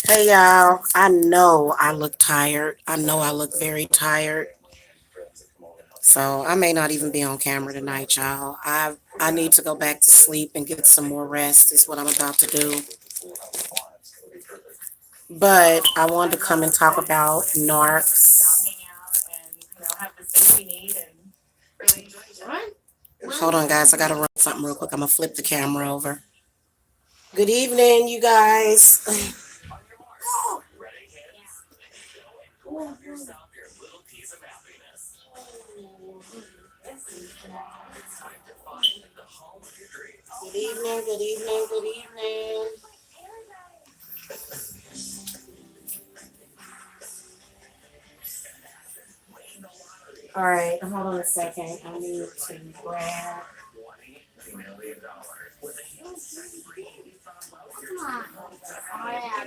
Hey y'all, I know I look tired. I know I look very tired. So I may not even be on camera tonight, y'all. I need to go back to sleep and get some more rest is what I'm about to do. But I wanted to come and talk about narcs. Hold on guys, I gotta run something real quick. I'm gonna flip the camera over. Good evening, you guys. Good evening, good evening, good evening. All right, hold on a second. I need to grab.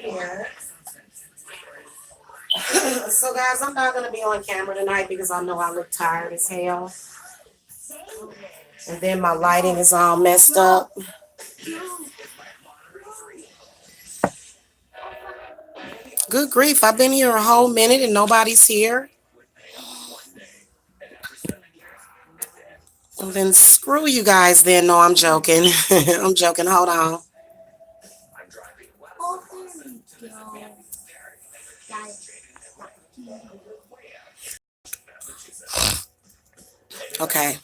Here. So, guys, I'm not going to be on camera tonight because I know I look tired as hell. And then my lighting is all messed up. Good grief, I've been here a whole minute and nobody's here. Well, then screw you guys then. No, I'm joking. I'm joking. Hold on. Okay.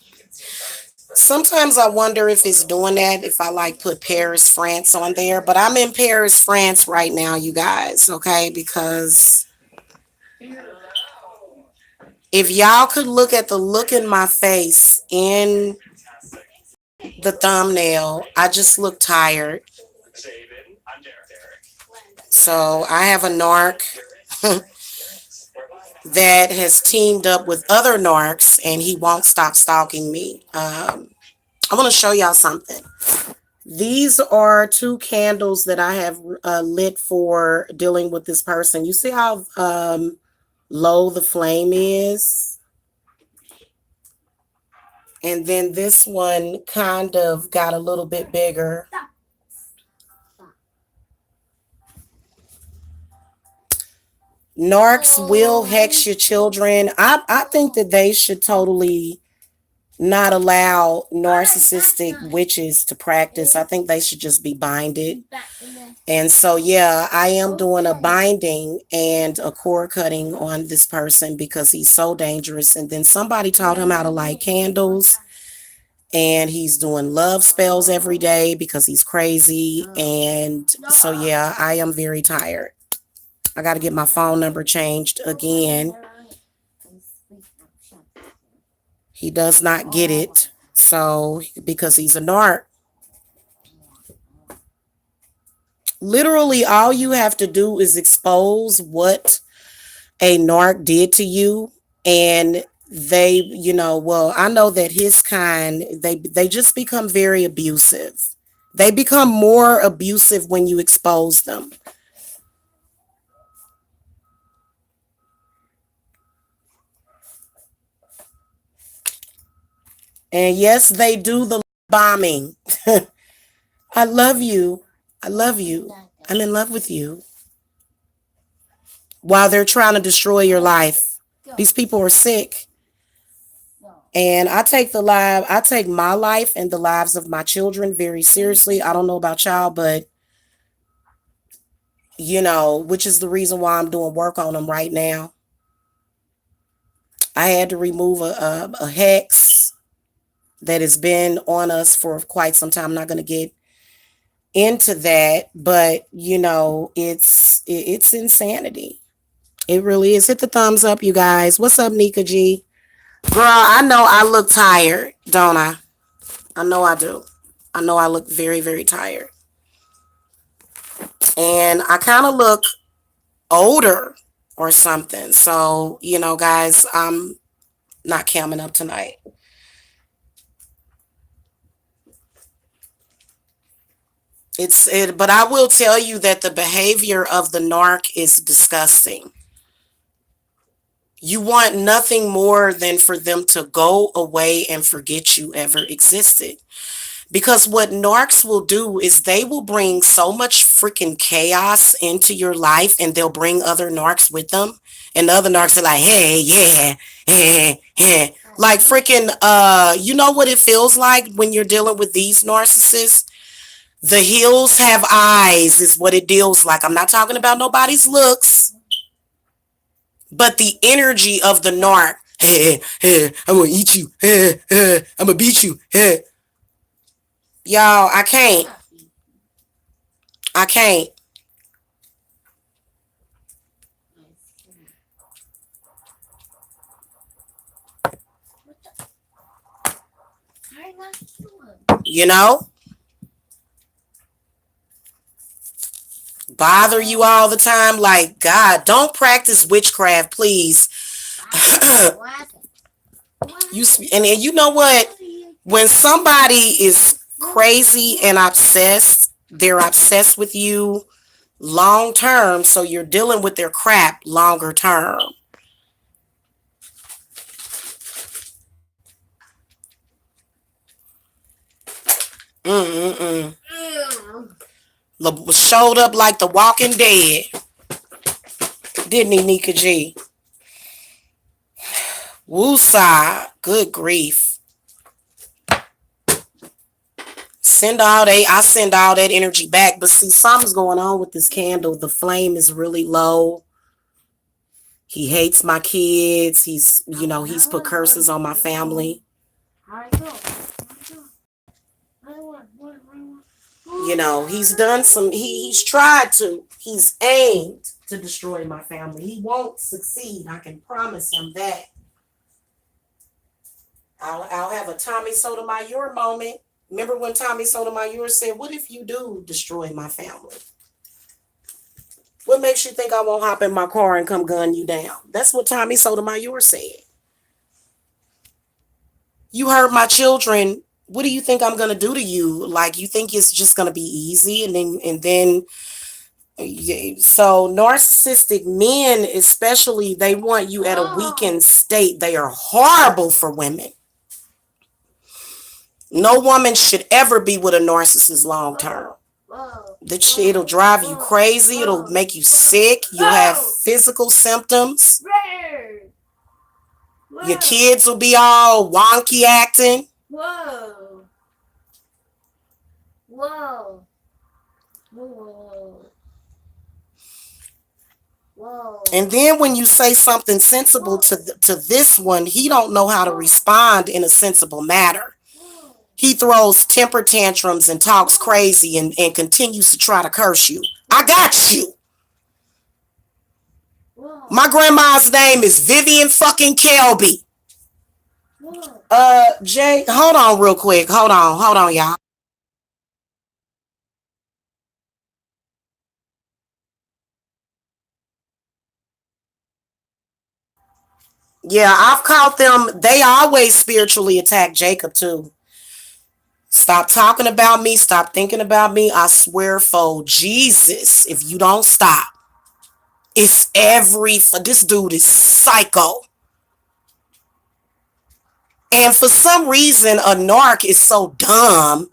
Sometimes I wonder if it's doing that, if I like put Paris, France on there. But I'm in Paris, France right now, you guys, okay? Because if y'all could look at the look in my face in the thumbnail, I just look tired. So I have a narc that has teamed up with other narcs and he won't stop stalking me. I want to show y'all something. These are two candles that I have lit for dealing with this person. You see how low the flame is? And then this one kind of got a little bit bigger. Narcs will hex your children. I think that they should totally not allow narcissistic witches to practice. I think they should just be binded. And so, yeah, I am doing a binding and a cord cutting on this person because he's so dangerous. And then somebody taught him how to light candles. And he's doing love spells every day because he's crazy. And so, yeah, I am very tired. I got to get my phone number changed again. He does not get it. So, because he's a narc. Literally, all you have to do is expose what a narc did to you. And they, well, I know that his kind, they just become very abusive. They become more abusive when you expose them. And yes, they do the bombing. I love you. I love you. I'm in love with you. While they're trying to destroy your life. These people are sick. And I take my life and the lives of my children very seriously. I don't know about y'all, but which is the reason why I'm doing work on them right now. I had to remove a hex that has been on us for quite some time. I'm not going to get into that, but it's insanity. It really is. Hit the thumbs up, you guys. What's up, Nika G? Girl, I know I look tired, don't I? I know I do. I know I look very, very tired. And I kind of look older or something. So, guys, I'm not camming up tonight. But I will tell you that the behavior of the narc is disgusting. You want nothing more than for them to go away and forget you ever existed. Because what narcs will do is they will bring so much freaking chaos into your life, and they'll bring other narcs with them. And the other narcs are like, hey, yeah, hey. Like freaking, you know what it feels like when you're dealing with these narcissists? The hills have eyes is what it deals like. I'm not talking about nobody's looks, but the energy of the narc. I'm gonna eat you. I'm gonna beat you. Y'all, I can't. I can't. You know? Bother you all the time. Like, God, don't practice witchcraft, please. And you know what? When somebody is crazy and obsessed, they're obsessed with you long term, so you're dealing with their crap longer term. Mm-mm-mm. Showed up like the Walking Dead, didn't he, Nika G? Woosah, good grief. I send all that energy back. But see, something's going on with this candle. The flame is really low. He hates my kids. He's put curses on my family. He's done he's tried to. He's aimed to destroy my family. He won't succeed. I can promise him that. I'll have a Tommy Sotomayor moment. Remember when Tommy Sotomayor said, what if you do destroy my family? What makes you think I won't hop in my car and come gun you down? That's what Tommy Sotomayor said. You hurt my children. What do you think I'm going to do to you? Like, you think it's just going to be easy? So narcissistic men, especially, they want you at a weakened state. They are horrible for women. No woman should ever be with a narcissist long term. It'll drive you crazy. It'll make you sick. You'll have physical symptoms. Your kids will be all wonky acting. Whoa. And then when you say something sensible to this one, he don't know how to respond in a sensible manner. He throws temper tantrums and talks crazy and continues to try to curse you. I got you. My grandma's name is Vivian fucking Kelby. Jay, hold on real quick. Hold on, y'all. Yeah, I've caught them. They always spiritually attack Jacob too. Stop talking about me. Stop thinking about me. I swear for Jesus, if you don't stop, this dude is psycho. And for some reason, a narc is so dumb.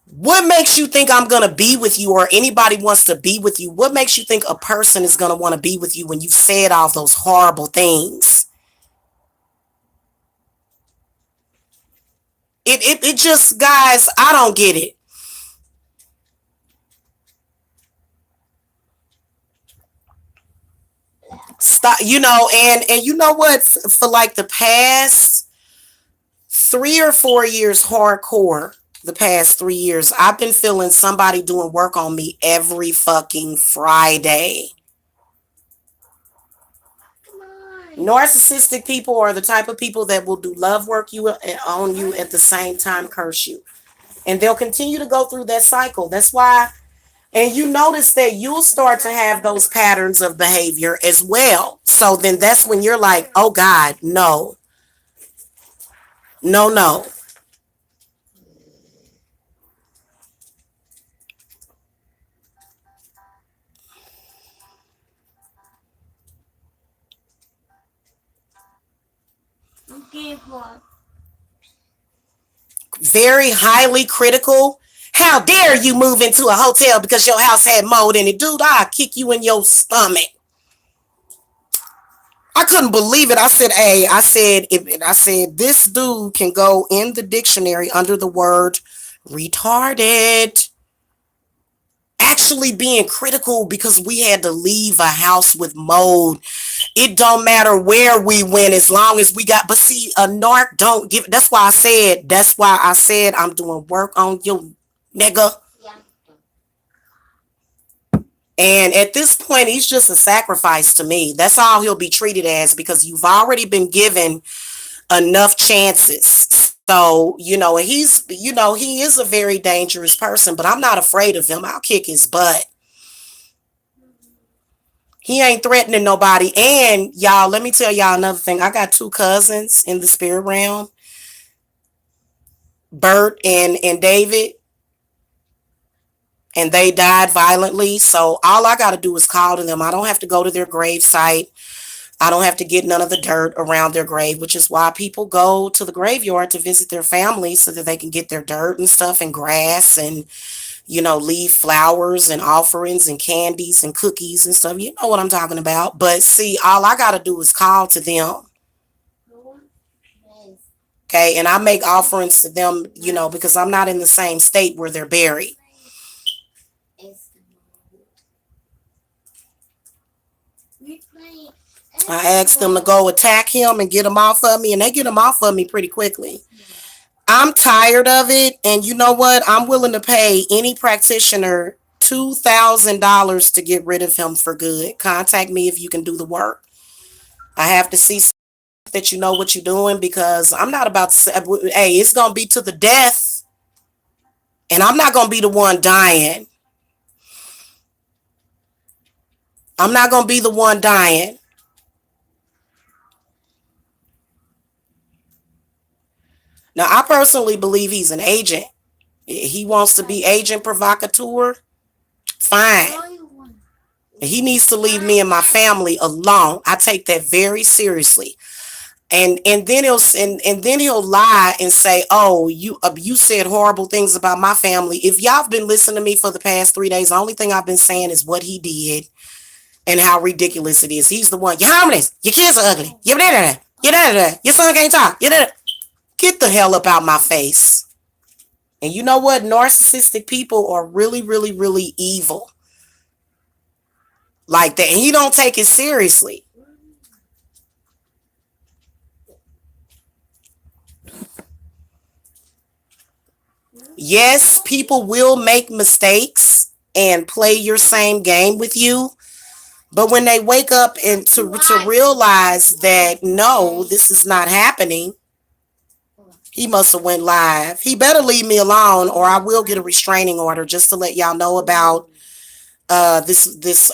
What makes you think I'm going to be with you, or anybody wants to be with you? What makes you think a person is going to want to be with you when you said all those horrible things? It just, guys, I don't get it. Stop, and you know what? For like the past 3 or 4 years, hardcore, the past 3 years, I've been feeling somebody doing work on me every fucking Friday. Narcissistic people are the type of people that will do love work on you at the same time curse you. And they'll continue to go through that cycle. That's why, and you notice that you'll start to have those patterns of behavior as well. So then that's when you're like, oh God, no. No, no. very highly critical. How dare you move into a hotel because your house had mold in it? Dude, I'll kick you in your stomach. I couldn't believe it. I said, hey, I said, this dude can go in the dictionary under the word retarded. Actually being critical because we had to leave a house with mold. It don't matter where we went as long as we got, but see, a narc don't give, that's why I said I'm doing work on you, nigga. And at this point, he's just a sacrifice to me. That's all he'll be treated as because you've already been given enough chances. So, he is a very dangerous person, but I'm not afraid of him. I'll kick his butt. He ain't threatening nobody. And y'all, let me tell y'all another thing. I got 2 cousins in the spirit realm, Bert and David, and they died violently. So all I got to do is call to them. I don't have to go to their grave site. I don't have to get none of the dirt around their grave, which is why people go to the graveyard to visit their families so that they can get their dirt and stuff and grass and, leave flowers and offerings and candies and cookies and stuff. You know what I'm talking about. But see, all I got to do is call to them. Okay. And I make offerings to them, because I'm not in the same state where they're buried. I asked them to go attack him and get him off of me, and they get him off of me pretty quickly. I'm tired of it, and you know what? I'm willing to pay any practitioner $2,000 to get rid of him for good. Contact me if you can do the work. I have to see that you know what you're doing because I'm not about to say, hey, it's going to be to the death, and I'm not going to be the one dying. I'm not going to be the one dying. Now, I personally believe he's an agent. He wants to be agent provocateur. Fine. He needs to leave me and my family alone. I take that very seriously. And then he'll lie and say, "Oh, you said horrible things about my family." If y'all have been listening to me for the past 3 days, the only thing I've been saying is what he did and how ridiculous it is. He's the one. You're homeless. Your kids are ugly. You're da da. Your son can't talk. Get the hell up out my face. And you know what? Narcissistic people are really, really, really evil. Like that. And he don't take it seriously. Yes, people will make mistakes and play your same game with you. But when they wake up and to realize that, no, this is not happening, he must have went live. He better leave me alone or I will get a restraining order just to let y'all know about this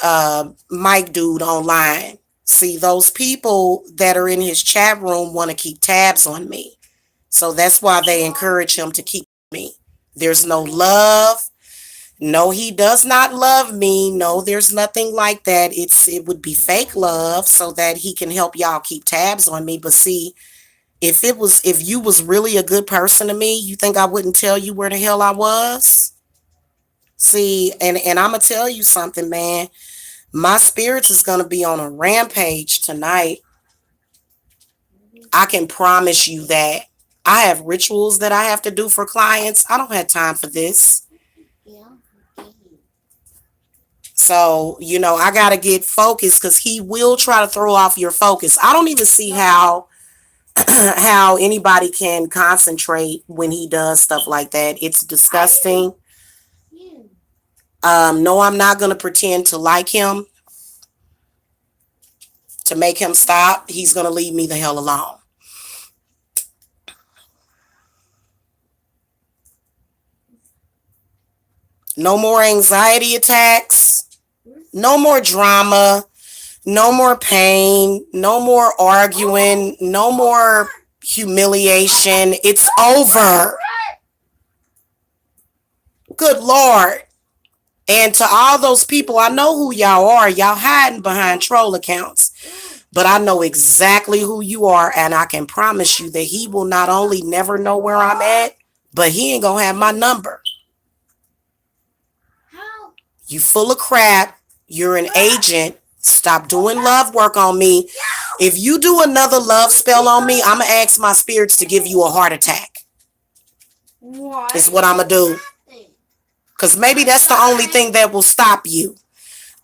Mike dude online. See, those people that are in his chat room want to keep tabs on me. So that's why they encourage him to keep me. There's no love. No, he does not love me. No, there's nothing like that. It would be fake love so that he can help y'all keep tabs on me. But see, if you was really a good person to me, you think I wouldn't tell you where the hell I was? See, and I'm going to tell you something, man. My spirits is going to be on a rampage tonight. I can promise you that. I have rituals that I have to do for clients. I don't have time for this. So, I got to get focused because he will try to throw off your focus. I don't even see how anybody can concentrate when he does stuff like that. It's disgusting. No, I'm not going to pretend to like him to make him stop. He's going to leave me the hell alone. No more anxiety attacks. No more drama. No more pain. No more arguing. No more humiliation. It's over. Good Lord. And to all those people, I know who y'all are. Y'all hiding behind troll accounts. But I know exactly who you are. And I can promise you that he will not only never know where I'm at, but he ain't gonna have my number. You full of crap. You're an agent. Stop doing love work on me. If you do another love spell on me, I'm gonna ask my spirits to give you a heart attack. Is what I'm gonna do. Because maybe that's the only thing that will stop you.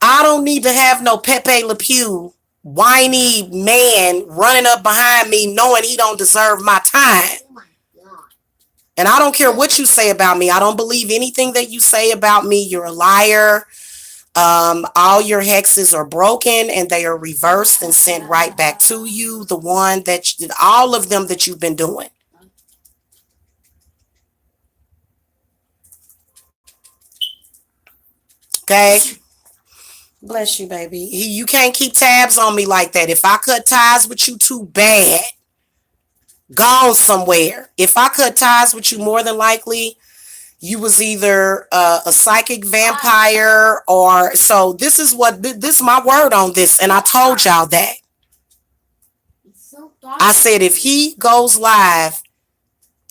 I don't need to have no Pepe Le Pew whiny man running up behind me knowing he don't deserve my time. And I don't care what you say about me. I don't believe anything that you say about me. You're a liar. All your hexes are broken and they are reversed and sent right back to you. The one that all of them that you've been doing. Okay. Bless you, baby. You can't keep tabs on me like that. If I cut ties with you too bad, gone somewhere. If I cut ties with you, more than likely, you was either a psychic vampire or so. This is my word on this, and I told y'all that. I said if he goes live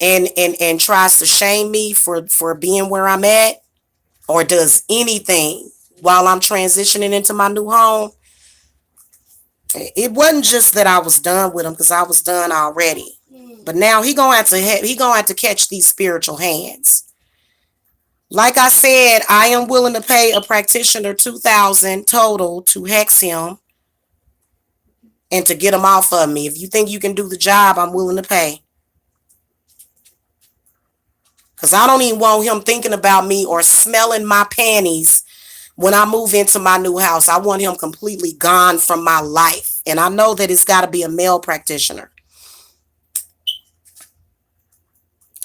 and tries to shame me for being where I'm at, or does anything while I'm transitioning into my new home, it wasn't just that I was done with him, because I was done already. But now he gonna have to catch these spiritual hands. Like I said, I am willing to pay a practitioner $2,000 total to hex him and to get him off of me. If you think you can do the job, I'm willing to pay. Because I don't even want him thinking about me or smelling my panties when I move into my new house. I want him completely gone from my life. And I know that it's got to be a male practitioner.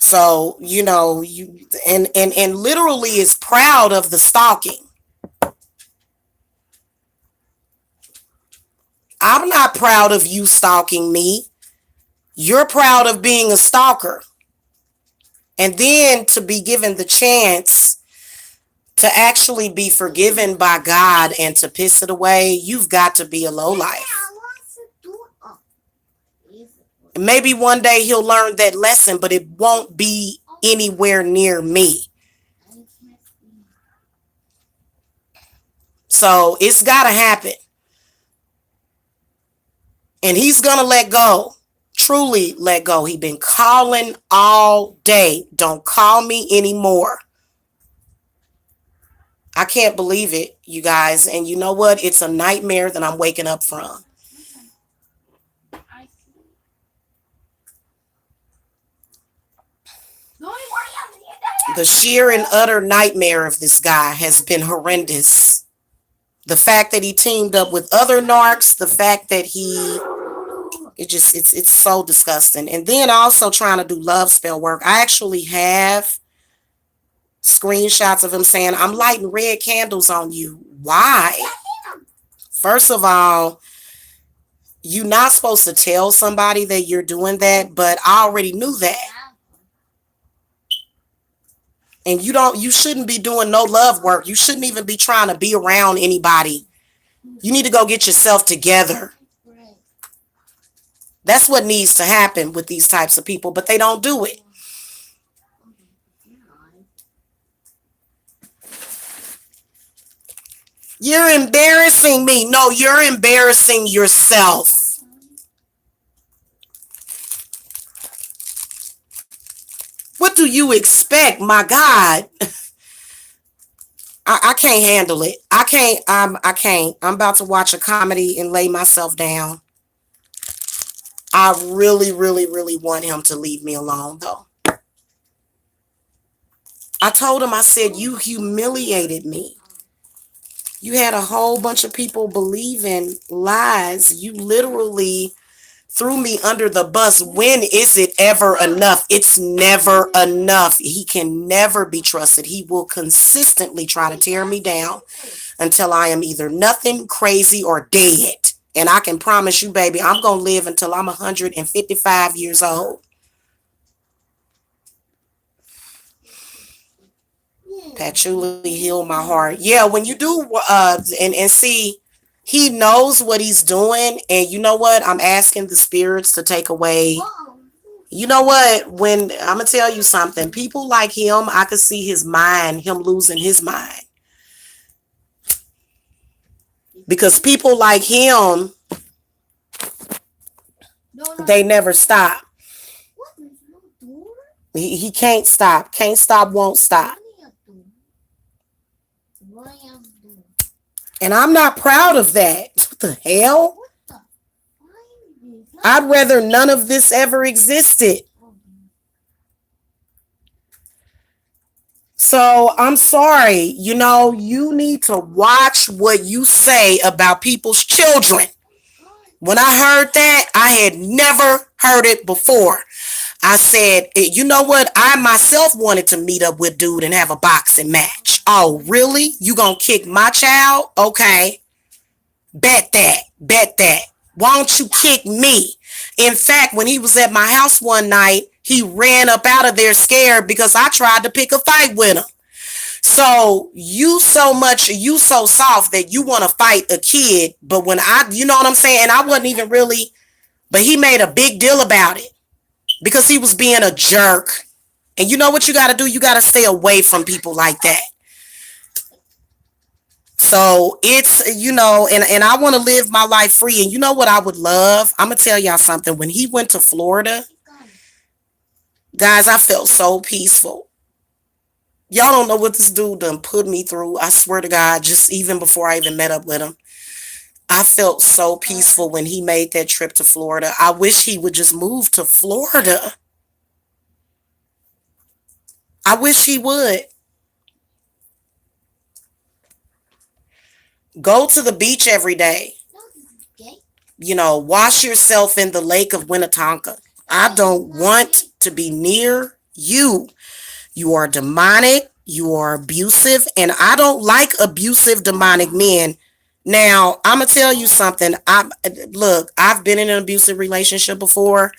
So, you know, and literally is proud of the stalking. I'm not proud of you stalking me. You're proud of being a stalker. And then to be given the chance to actually be forgiven by God and to piss it away, you've got to be a lowlife. Maybe one day he'll learn that lesson, but it won't be anywhere near me. So it's got to happen. And he's going to let go. Truly let go. He been calling all day. Don't call me anymore. I can't believe it, you guys. And you know what? It's a nightmare that I'm waking up from. The sheer and utter nightmare of this guy has been horrendous. The fact that he teamed up with other narcs, the fact that it's so disgusting. And then also trying to do love spell work. I actually have screenshots of him saying, I'm lighting red candles on you. Why? First of all, you're not supposed to tell somebody that you're doing that, but I already knew that. And you shouldn't be doing no love work. You shouldn't even be trying to be around anybody. You need to go get yourself together. That's what needs to happen with these types of people, but they don't do it. You're embarrassing me. No, you're embarrassing yourself. What do you expect? My God. I can't handle it. I can't. I'm about to watch a comedy and lay myself down. I really, really, really want him to leave me alone, though. I told him, I said, you humiliated me. You had a whole bunch of people believing lies. You literally threw me under the bus. When is it ever enough? It's never enough. He can never be trusted. He will consistently try to tear me down until I am either nothing, crazy, or dead. And I can promise you, baby, I'm going to live until I'm 155 years old. Patchouli healed my heart. Yeah, when you do, and see, he knows what he's doing. And you know what? I'm asking the spirits to take away You know what? When I'm gonna tell you something, people like him, I could see his mind, him losing his mind. Because people like him, they never stop. He can't stop. Can't stop, won't stop. And I'm not proud of that. What the hell? I'd rather none of this ever existed. So I'm sorry. You need to watch what you say about people's children. When I heard that, I had never heard it before. I said, you know what? I myself wanted to meet up with dude and have a boxing match. Oh, really? You gonna kick my child? Okay. Bet that. Bet that. Why don't you kick me? In fact, when he was at my house one night, he ran up out of there scared because I tried to pick a fight with him. So you so soft that you want to fight a kid, but you know what I'm saying? And I wasn't even really, but he made a big deal about it because he was being a jerk. And you know what you got to do? You got to stay away from people like that. So it's, and I want to live my life free. And you know what I would love? I'm going to tell y'all something. When he went to Florida, guys, I felt so peaceful. Y'all don't know what this dude done put me through. I swear to God, just even before I even met up with him. I felt so peaceful when he made that trip to Florida. I wish he would just move to Florida. I wish he would. Go to the beach every day. Wash yourself in the lake of Winnetonka. I don't want to be near you. You are demonic. You are abusive. And I don't like abusive, demonic men. Now, I'm going to tell you something. I've been in an abusive relationship before.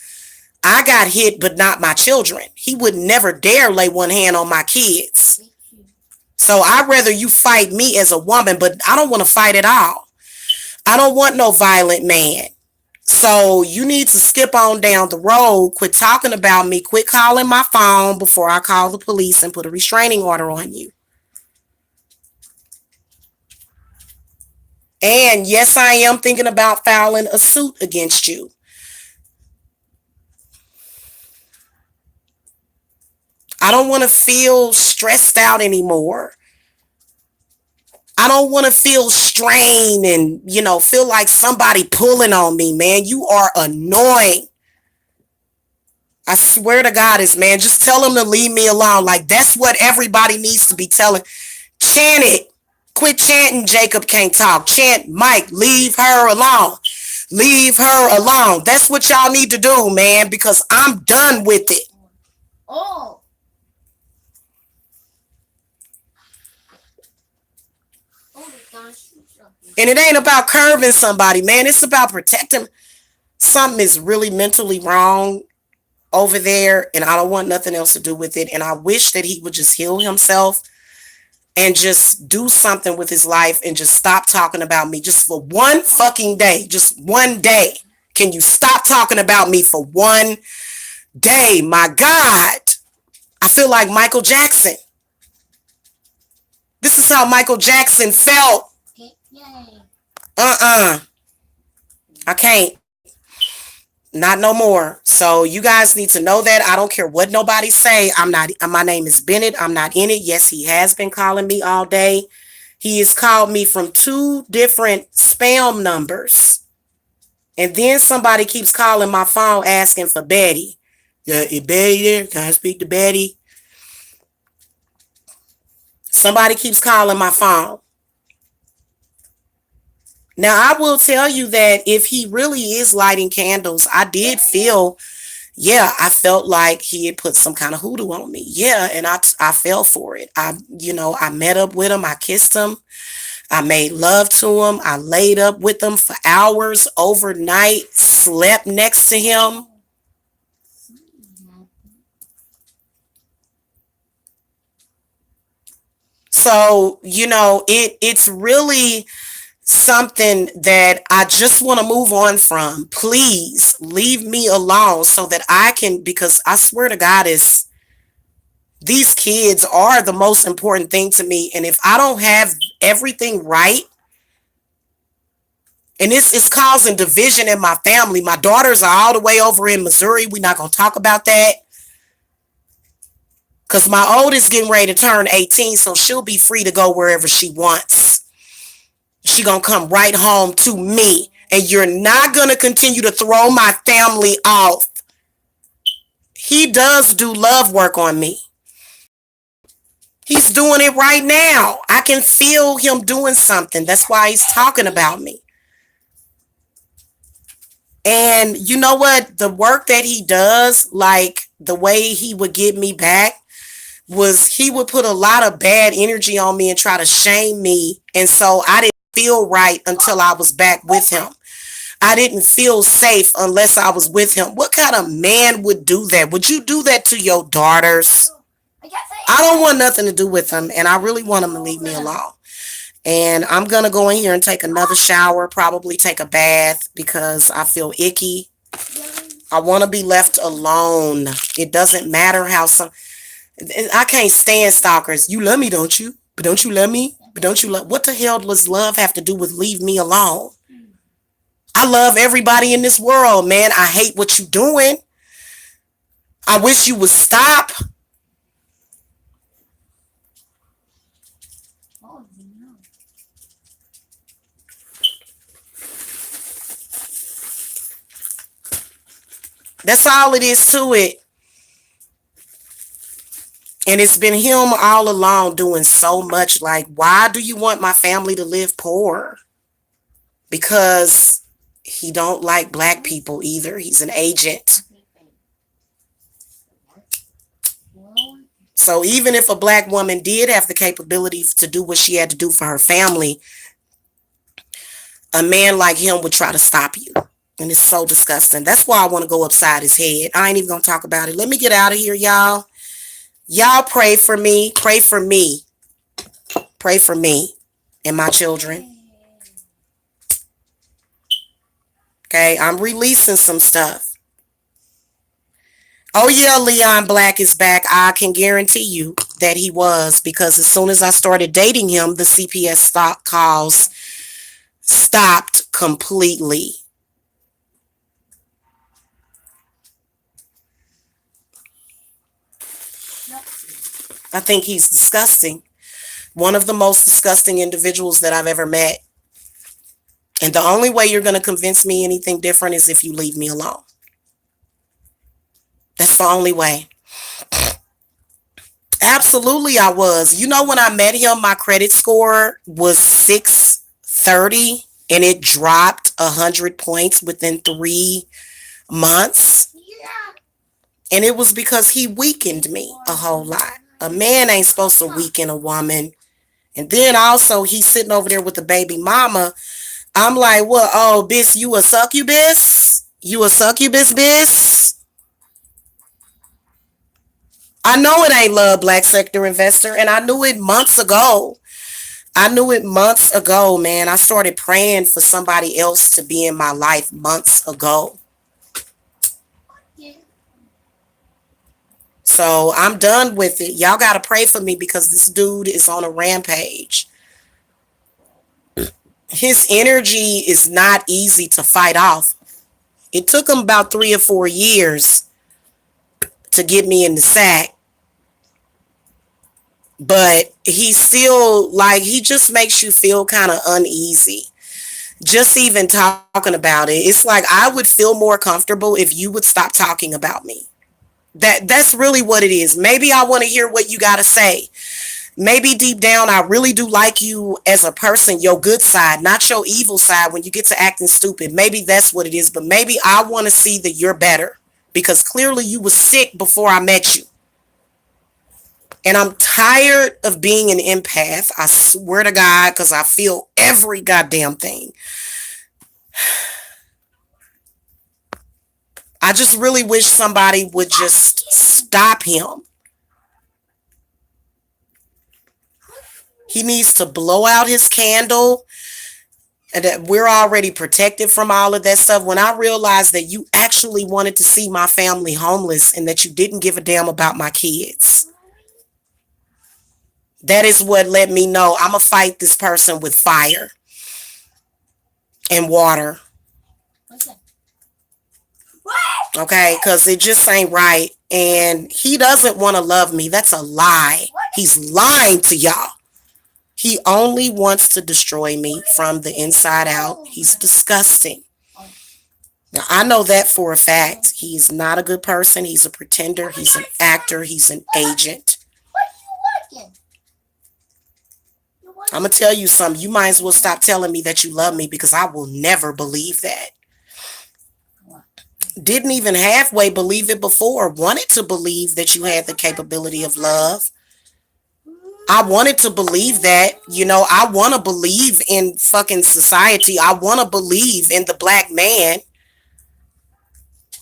I got hit, but not my children. He would never dare lay one hand on my kids. So I'd rather you fight me as a woman, but I don't want to fight at all. I don't want no violent man. So you need to skip on down the road, quit talking about me, quit calling my phone before I call the police and put a restraining order on you. And yes, I am thinking about filing a suit against you. I don't want to feel stressed out anymore. I don't want to feel strained and, feel like somebody pulling on me, man. You are annoying. I swear to God, man, just tell him to leave me alone. Like, that's what everybody needs to be telling. Chant it. Quit chanting Jacob can't talk. Chant Mike, leave her alone. Leave her alone. That's what y'all need to do, man, because I'm done with it. Oh. And it ain't about curving somebody, man. It's about protecting. Something is really mentally wrong over there, and I don't want nothing else to do with it. And I wish that he would just heal himself and just do something with his life and just stop talking about me just for one fucking day. Just one day. Can you stop talking about me for one day? My God. I feel like Michael Jackson. This is how Michael Jackson felt. I can't. Not no more. So you guys need to know that. I don't care what nobody say. My name is Bennett. I'm not in it. Yes, he has been calling me all day. He has called me from 2 different spam numbers. And then somebody keeps calling my phone asking for Betty. Yeah, is Betty there? Can I speak to Betty? Somebody keeps calling my phone. Now, I will tell you that if he really is lighting candles, I did feel, I felt like he had put some kind of hoodoo on me. Yeah, and I fell for it. I met up with him. I kissed him. I made love to him. I laid up with him for hours overnight, slept next to him. So, it's really something that I just want to move on from. Please leave me alone so that I can, because I swear to God, these kids are the most important thing to me. And if I don't have everything right, and this is causing division in my family. My daughters are all the way over in Missouri. We're not going to talk about that. Because my oldest getting ready to turn 18, so she'll be free to go wherever she wants. She going to come right home to me. And you're not going to continue to throw my family off. He does do love work on me. He's doing it right now. I can feel him doing something. That's why he's talking about me. And you know what? The work that he does, like the way he would get me back, was he would put a lot of bad energy on me and try to shame me. And so I didn't feel right until I was back with him. I didn't feel safe unless I was with him. What kind of man would do that? Would you do that to your daughters? I don't want nothing to do with him, and I really want him to leave me alone. And I'm going to go in here and take another shower, probably take a bath because I feel icky. I want to be left alone. It doesn't matter how I can't stand stalkers. You love me, don't you? But don't you love me? But don't you love? What the hell does love have to do with leave me alone? I love everybody in this world, man. I hate what you're doing. I wish you would stop. That's all it is to it. And it's been him all along doing so much. Like, why do you want my family to live poor? Because he don't like black people either. He's an agent. So even if a black woman did have the capability to do what she had to do for her family, a man like him would try to stop you. And it's so disgusting. That's why I want to go upside his head. I ain't even going to talk about it. Let me get out of here, y'all. Y'all pray for me. Pray for me. Pray for me and my children. Okay, I'm releasing some stuff. Oh yeah, Leon Black is back. I can guarantee you that he was, because as soon as I started dating him, the CPS stock calls stopped completely. I think he's disgusting. One of the most disgusting individuals that I've ever met. And the only way you're going to convince me anything different is if you leave me alone. That's the only way. Absolutely, I was. You know, when I met him, my credit score was 630 and it dropped 100 points within 3 months. And it was because he weakened me a whole lot. A man ain't supposed to weaken a woman. And then also he's sitting over there with the baby mama. I'm like, well, oh, bitch, you a succubus? You a succubus, bitch? I know it ain't love, Black Sector Investor, and I knew it months ago. Man. I started praying for somebody else to be in my life months ago. So I'm done with it. Y'all got to pray for me because this dude is on a rampage. His energy is not easy to fight off. It took him about 3 or 4 years to get me in the sack. But he's still like, he just makes you feel kind of uneasy. Just even talking about it. It's like I would feel more comfortable if you would stop talking about me. That's really what it is. Maybe I want to hear what you got to say. Maybe deep down, I really do like you as a person, your good side, not your evil side when you get to acting stupid. Maybe that's what it is. But maybe I want to see that you're better because clearly you were sick before I met you. And I'm tired of being an empath. I swear to God, because I feel every goddamn thing. I just really wish somebody would just stop him. He needs to blow out his candle and that we're already protected from all of that stuff. When I realized that you actually wanted to see my family homeless and that you didn't give a damn about my kids, that is what let me know I'm going to fight this person with fire and water. Okay, because it just ain't right. And he doesn't want to love me. That's a lie. He's lying to y'all. He only wants to destroy me from the inside out. He's disgusting. Now, I know that for a fact. He's not a good person. He's a pretender. He's an actor. He's an agent. I'm going to tell you something. You might as well stop telling me that you love me, because I will never believe that. Didn't even halfway believe it before. Wanted to believe that you had the capability of love. I wanted to believe that. I want to believe in fucking society. I want to believe in the black man.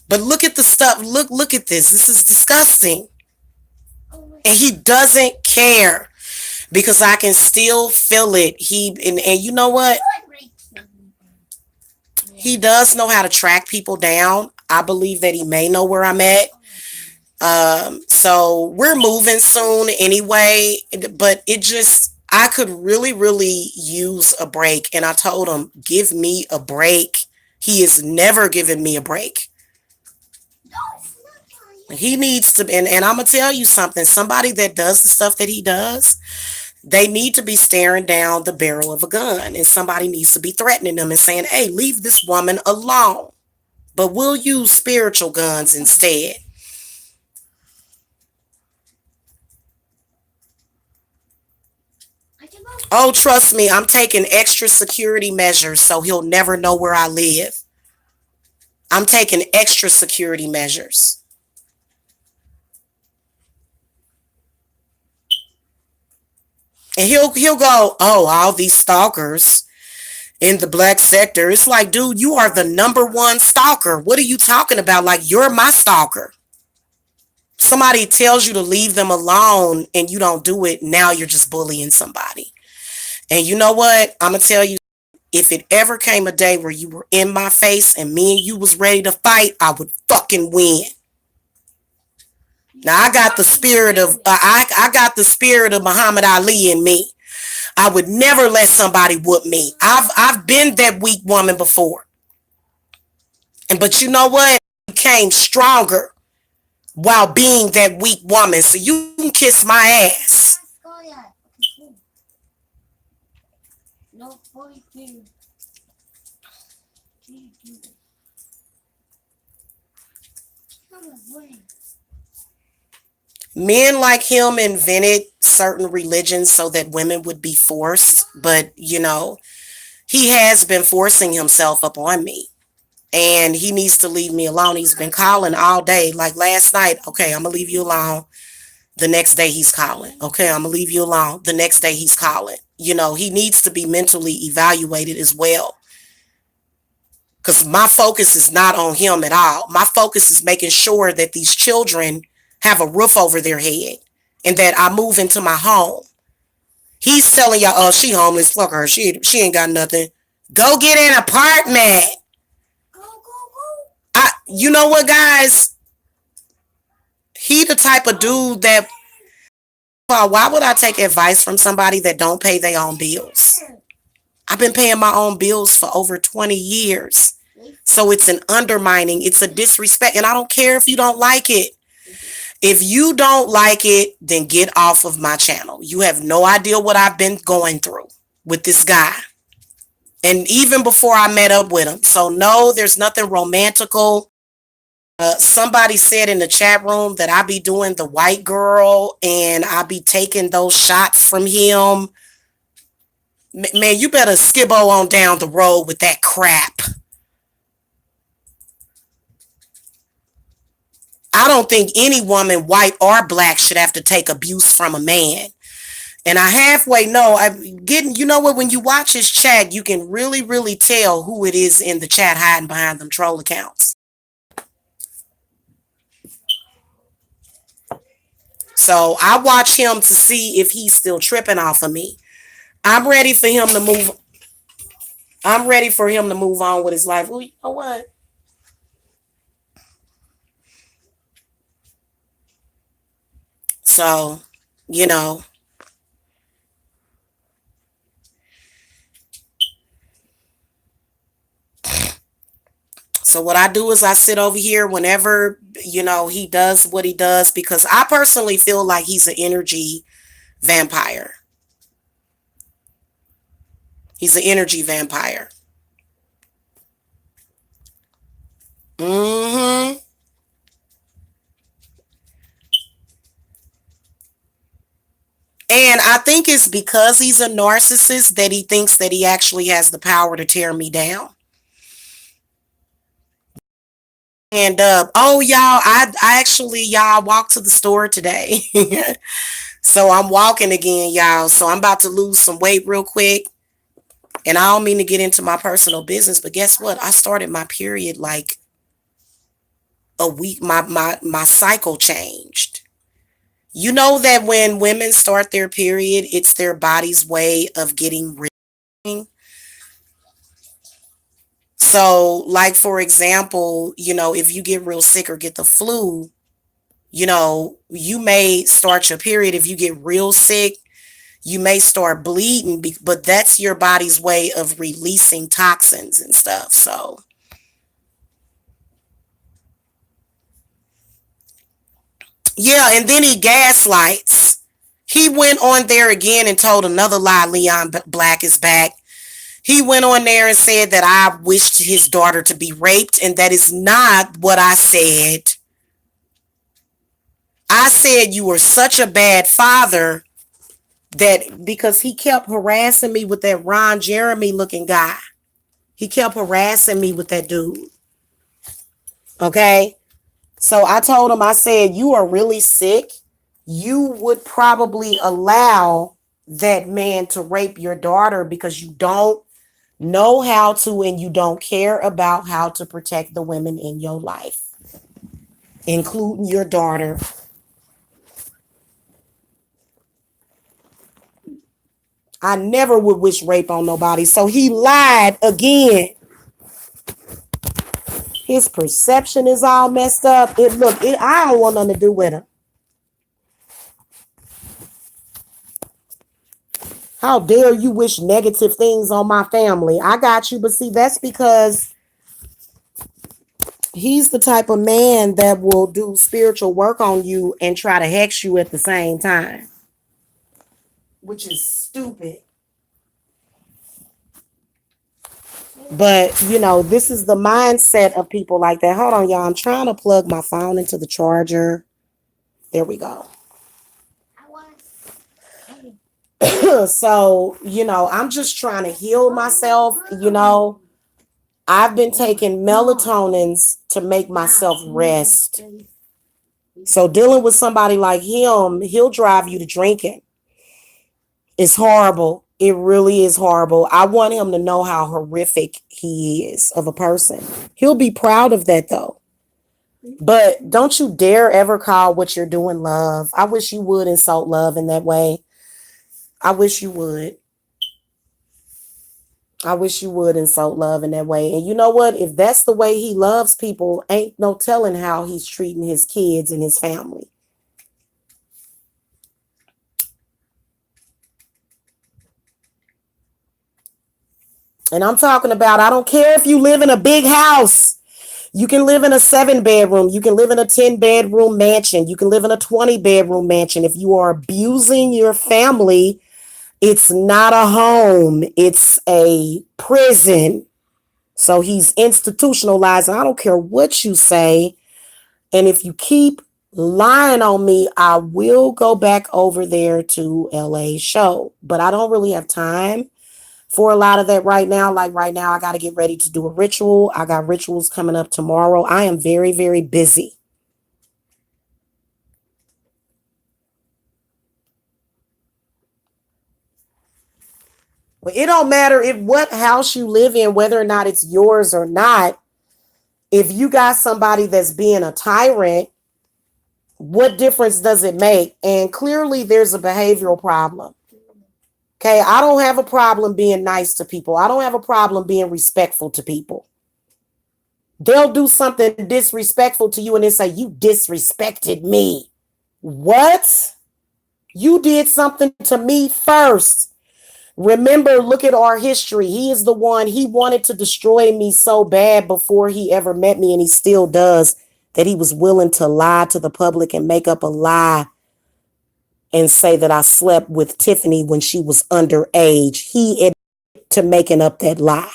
But look at the stuff. Look at this. This is disgusting. And he doesn't care, because I can still feel it. And you know what? He does know how to track people down. I believe that he may know where I'm at. So we're moving soon anyway, but I could really, really use a break. And I told him, give me a break. He is never giving me a break. He needs to, and I'm going to tell you something. Somebody that does the stuff that he does, they need to be staring down the barrel of a gun, and somebody needs to be threatening them and saying, hey, leave this woman alone. But we'll use spiritual guns instead. Oh, trust me, I'm taking extra security measures so he'll never know where I live. I'm taking extra security measures. And he'll go, oh, all these stalkers in the black sector. It's like, dude, you are the number one stalker. What are you talking about? Like, you're my stalker. Somebody tells you to leave them alone and you don't do it. Now you're just bullying somebody. And you know what? I'm going to tell you, if it ever came a day where you were in my face and me and you was ready to fight, I would fucking win. Now I got the spirit of I got the spirit of Muhammad Ali in me. I would never let somebody whoop me. I've been that weak woman before. But you know what? I became stronger while being that weak woman. So you can kiss my ass. Men like him invented certain religions so that women would be forced. But, he has been forcing himself upon me. And he needs to leave me alone. He's been calling all day. Like last night, okay, I'm going to leave you alone. The next day he's calling. Okay, I'm going to leave you alone. The next day he's calling. He needs to be mentally evaluated as well. Because my focus is not on him at all. My focus is making sure that these children have a roof over their head and that I move into my home. He's telling y'all, oh, she homeless. Fuck her. She ain't got nothing. Go get an apartment. You know what, guys? He the type of dude that, why would I take advice from somebody that don't pay their own bills? I've been paying my own bills for over 20 years. So it's an undermining. It's a disrespect. And I don't care if you don't like it. If you don't like it, then get off of my channel. You have no idea what I've been going through with this guy. And even before I met up with him. So no, there's nothing romantical. Somebody said in the chat room that I be doing the white girl and I be taking those shots from him. Man, you better skibbo on down the road with that crap. I don't think any woman, white or black, should have to take abuse from a man. And I halfway know, you know what, when you watch his chat, you can really, really tell who it is in the chat hiding behind them troll accounts. So I watch him to see if he's still tripping off of me. I'm ready for him to move. I'm ready for him to move on with his life. Well, you know what? So, you know, so what I do is I sit over here whenever, he does what he does because I personally feel like he's an energy vampire. He's an energy vampire. Hmm. And I think it's because he's a narcissist that he thinks that he actually has the power to tear me down. And oh y'all, I actually y'all walked to the store today. So I'm walking again, y'all. So I'm about to lose some weight real quick. And I don't mean to get into my personal business, but guess what? I started my period like a week. My cycle changed. You know that when women start their period, it's their body's way of getting rid. So, like for example, if you get real sick or get the flu, you may start your period. If you get real sick, you may start bleeding, but that's your body's way of releasing toxins and stuff. So, yeah, and then he gaslights. He went on there again and told another lie. Leon Black is back. He went on there and said that I wished his daughter to be raped, and that is not what I said. I said you were such a bad father that because he kept harassing me with that Ron Jeremy looking guy. He kept harassing me with that dude. Okay. So I told him, I said, you are really sick. You would probably allow that man to rape your daughter because you don't know how to and you don't care about how to protect the women in your life, including your daughter. I never would wish rape on nobody. So he lied again. His perception is all messed up. I don't want nothing to do with him. How dare you wish negative things on my family? I got you, but see, that's because he's the type of man that will do spiritual work on you and try to hex you at the same time, which is stupid. But, this is the mindset of people like that. Hold on, y'all. I'm trying to plug my phone into the charger. There we go. So, I'm just trying to heal myself. I've been taking melatonins to make myself rest. So dealing with somebody like him, he'll drive you to drinking. It's horrible. It really is horrible. I want him to know how horrific he is of a person. He'll be proud of that though. But don't you dare ever call what you're doing love. I wish you would insult love in that way. I wish you would. I wish you would insult love in that way. And you know what? If that's the way he loves people, ain't no telling how he's treating his kids and his family. And I'm talking about, I don't care if you live in a big house. You can live in a 7-bedroom. You can live in a 10-bedroom mansion. You can live in a 20-bedroom mansion. If you are abusing your family, it's not a home. It's a prison. So he's institutionalized. I don't care what you say. And if you keep lying on me, I will go back over there to LA show. But I don't really have time for a lot of that right now. Like right now, I got to get ready to do a ritual. I got rituals coming up tomorrow. I am very, very busy. But it don't matter what house you live in, whether or not it's yours or not. If you got somebody that's being a tyrant, what difference does it make? And clearly there's a behavioral problem. Okay, I don't have a problem being nice to people. I don't have a problem being respectful to people. They'll do something disrespectful to you and they say, you disrespected me. What? You did something to me first. Remember, look at our history. He is the one, he wanted to destroy me so bad before he ever met me, and he still does, that he was willing to lie to the public and make up a lie and say that I slept with Tiffany when she was underage. He admitted to making up that lie.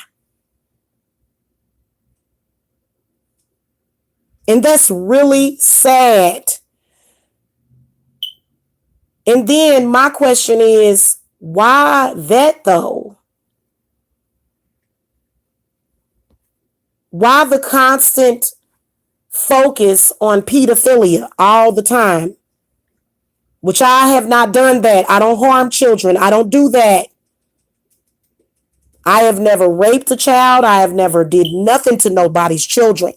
And that's really sad. And then my question is, why that though? Why the constant focus on pedophilia all the time? Which I have not done that. I don't harm children. I don't do that. I have never raped a child. I have never did nothing to nobody's children.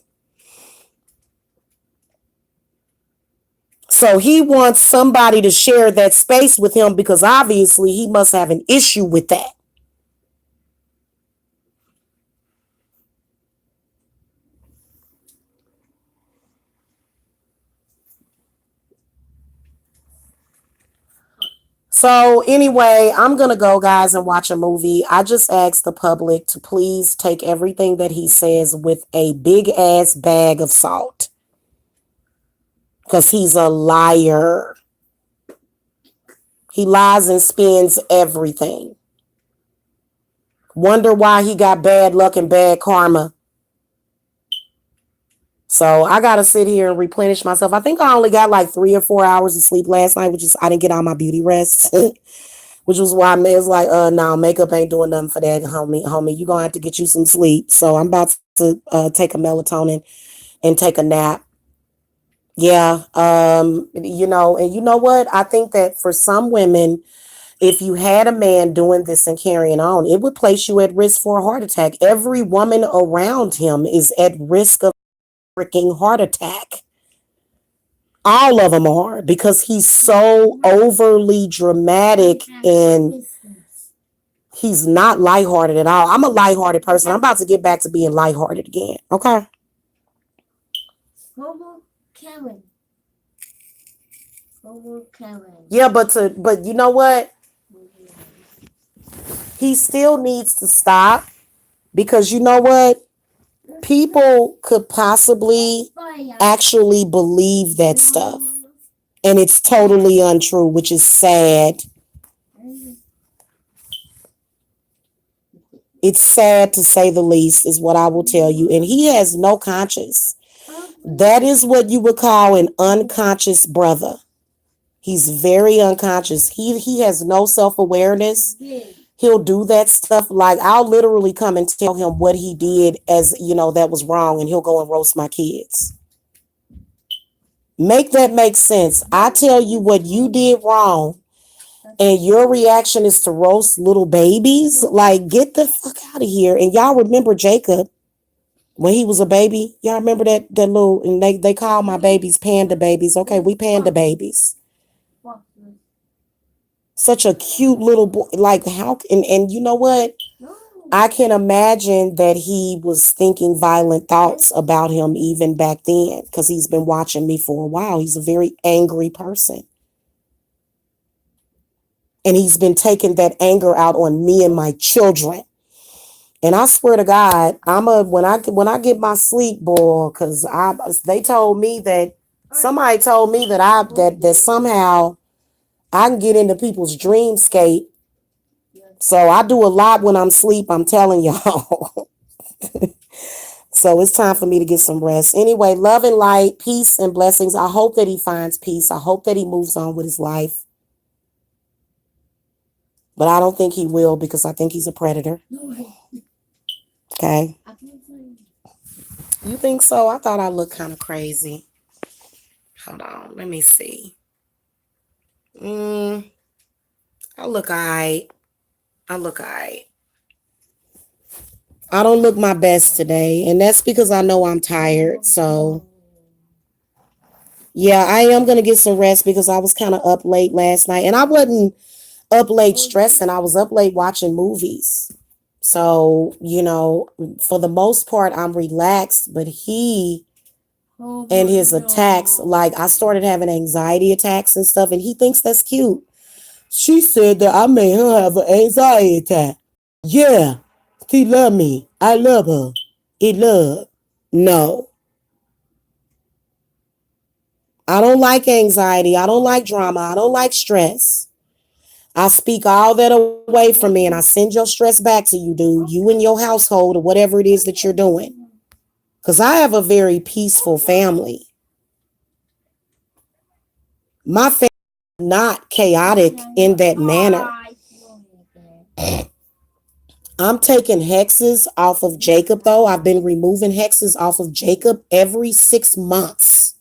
So he wants somebody to share that space with him because obviously he must have an issue with that. So anyway, I'm going to go, guys, and watch a movie. I just asked the public to please take everything that he says with a big ass bag of salt. Because he's a liar. He lies and spins everything. Wonder why he got bad luck and bad karma. So I got to sit here and replenish myself. I think I only got like 3 or 4 hours of sleep last night, which is, I didn't get all my beauty rest. Which was why I was like, no, makeup ain't doing nothing for that, homie. You gonna have to get you some sleep. So I'm about to take a melatonin and take a nap. Yeah. You know, and you know what? I think that for some women, if you had a man doing this and carrying on, it would place you at risk for a heart attack. Every woman around him is at risk of freaking heart attack. All of them are, because he's so overly dramatic and he's not lighthearted at all. I'm a lighthearted person. I'm about to get back to being lighthearted again. Okay. Yeah, but you know what? He still needs to stop, because you know what? People could possibly actually believe that stuff. And it's totally untrue, which is sad. It's sad to say the least, is what I will tell you. And he has no conscience. That is what you would call an unconscious brother. He's very unconscious. He has no self-awareness. He'll do that stuff. Like, I'll literally come and tell him what he did as, you know, that was wrong, and he'll go and roast my kids. Make that make sense. I tell you what you did wrong, and your reaction is to roast little babies. Like, get the fuck out of here. And y'all remember Jacob when he was a baby? Y'all remember that little, and they call my babies panda babies. Okay, we panda babies. Such a cute little boy. Like, how, and you know what? I can imagine that he was thinking violent thoughts about him even back then, because he's been watching me for a while. He's a very angry person. And he's been taking that anger out on me and my children. And I swear to God, when I get my sleep, boy, because they told me that, somebody told me that somehow I can get into people's dreamscape. So I do a lot when I'm asleep, I'm telling y'all. So it's time for me to get some rest. Anyway, love and light, peace and blessings. I hope that he finds peace. I hope that he moves on with his life. But I don't think he will, because I think he's a predator. Okay. You think so? I thought I looked kind of crazy. Hold on. Let me see. I look all right. I don't look my best today, and that's because I know I'm tired. So yeah, I am going to get some rest, because I was kind of up late last night, and I wasn't up late stressing. I was up late watching movies. So, for the most part, I'm relaxed, but he and his attacks, like I started having anxiety attacks and stuff, and he thinks that's cute. She said that I made her have an anxiety attack. Yeah, she love me. I love her. It love. No, I don't like anxiety. I don't like drama. I don't like stress. I speak all that away from me and I send your stress back to you, dude. You and your household or whatever it is that you're doing. Because I have a very peaceful family. My family is not chaotic in that manner. I'm taking hexes off of Jacob, though. I've been removing hexes off of Jacob every 6 months.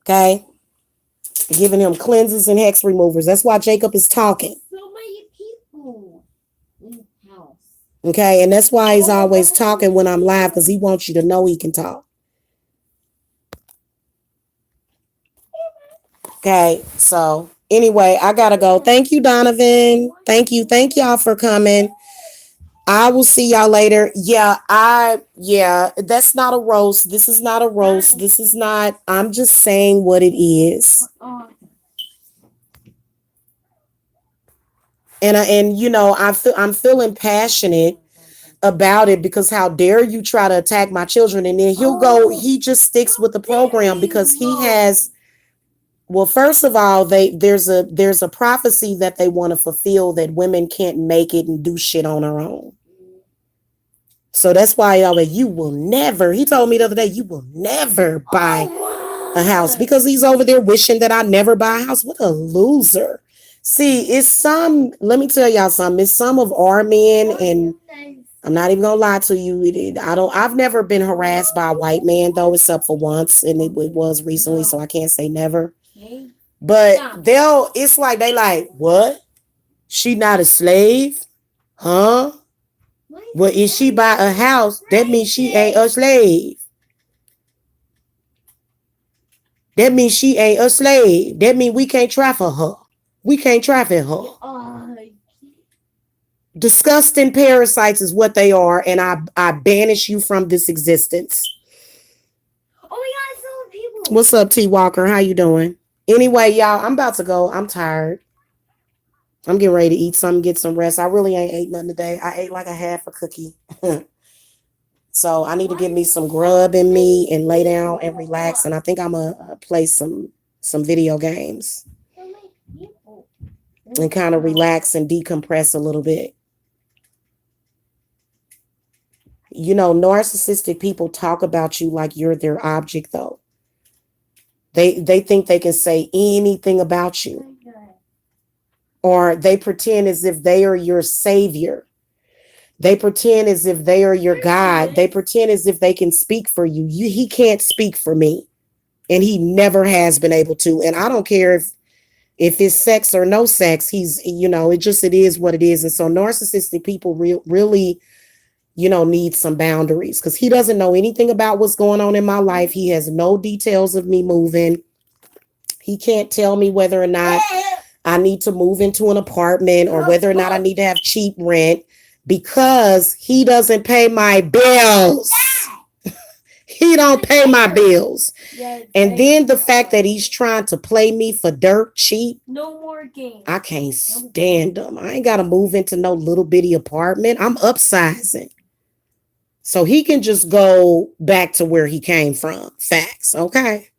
Okay? Giving him cleanses and hex removers. That's why Jacob is talking. So many people in the house. Okay? And that's why he's always talking when I'm live, because he wants you to know he can talk. Okay? So, anyway, I gotta go. Thank you, Donovan. Thank you. Thank y'all for coming. I will see y'all later. Yeah, that's not a roast. This is not a roast. This is not, I'm just saying what it is. I'm feeling passionate about it because how dare you try to attack my children, and then he just sticks with the program because he has, well, first of all, there's a prophecy that they want to fulfill, that women can't make it and do shit on their own. So that's why you will never, he told me the other day, you will never buy a house, because he's over there wishing that I never buy a house. What a loser. See, let me tell y'all something. It's some of our men, and I'm not even gonna lie to you. I've never been harassed by a white man though, except for once, and it was recently, so I can't say never. But it's like they like, what? She not a slave? Huh? Well, if she buy a house, that means she ain't a slave. That means she ain't a slave. That means we can't traffic her. We can't traffic her. Disgusting parasites is what they are, and I banish you from this existence. Oh my God, so people. What's up, T Walker? How you doing? Anyway, y'all, I'm about to go. I'm tired. I'm getting ready to eat something, get some rest. I really ain't ate nothing today. I ate like a half a cookie. So I need to get me some grub in me and lay down and relax. And I think I'm going to play some video games and kind of relax and decompress a little bit. Narcissistic people talk about you like you're their object, though. They think they can say anything about you. Or they pretend as if they are your savior. They pretend as if they are your God. They pretend as if they can speak for you. He can't speak for me. And he never has been able to. And I don't care if it's sex or no sex. He's, it is what it is. And so narcissistic people really, need some boundaries, because he doesn't know anything about what's going on in my life. He has no details of me moving. He can't tell me whether or not I need to move into an apartment or whether or not I need to have cheap rent, because he doesn't pay my bills. He don't pay my bills. And then the fact that he's trying to play me for dirt cheap. No more games. I can't stand him. I ain't got to move into no little bitty apartment. I'm upsizing. So he can just go back to where he came from. Facts. Okay.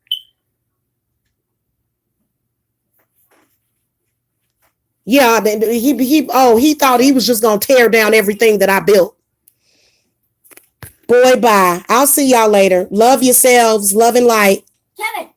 Yeah, he thought he was just gonna tear down everything that I built. Boy, bye. I'll see y'all later. Love yourselves. Love and light. Kevin.